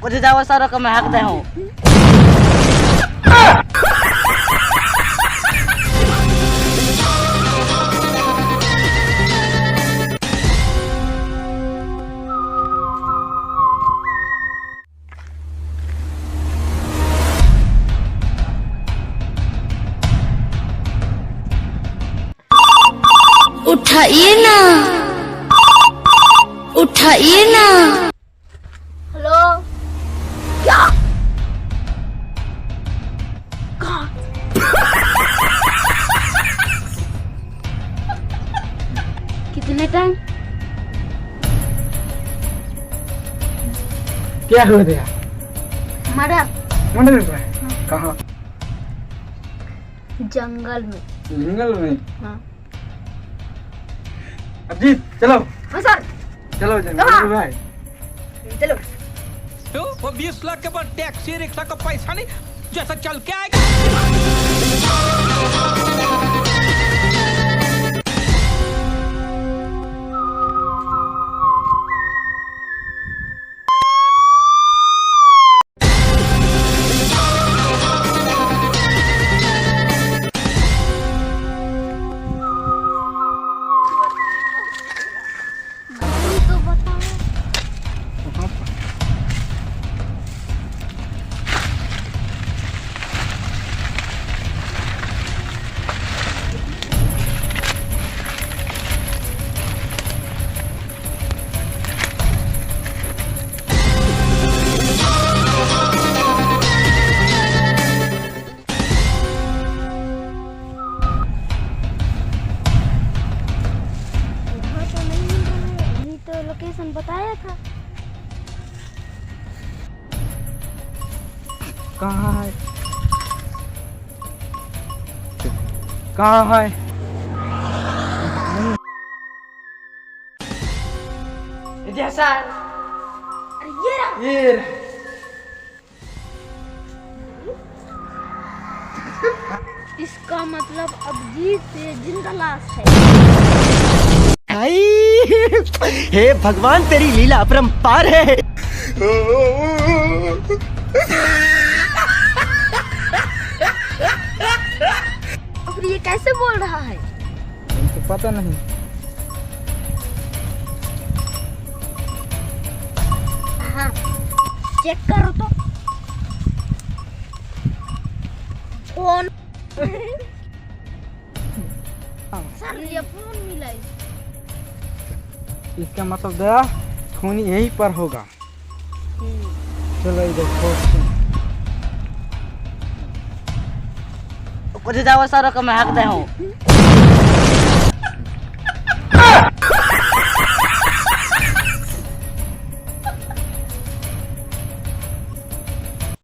कुछ जाओ सारो को मैं हक दे हूँ। उठाइए ना, उठाइए ना। हेलो, क्या? कहाँ? कितने टाइम? क्या हो गया? मर्डर। मंदिर में? कहाँ? जंगल में। जंगल में? हाँ। अजीत चलो। हाँ सर। चलो जंगल में भाई। चलो। तो वो 20 लाख के बाद टैक्सी रिक्शा का पैसा नहीं जैसा चल के आएगा। तो बताओ। यहाँ तो नहीं मिल रहा है, अभी तो लोकेशन बताया था। कहाँ है? कहाँ है? सर अरे ये रहा। ये इसका मतलब अभिजीत से जिंदा लाश है। हे भगवान तेरी लीला अपरंपार है। और ये कैसे बोल रहा है? तो पता नहीं। हाँ, चेक करो तो। फोन। सर ये फोन मिला है। इसका मतलब दया खूनी यहीं पर होगा। चलो इधर खोजते हैं। कुछ जाओ सारो को मैं हक दे हूँ।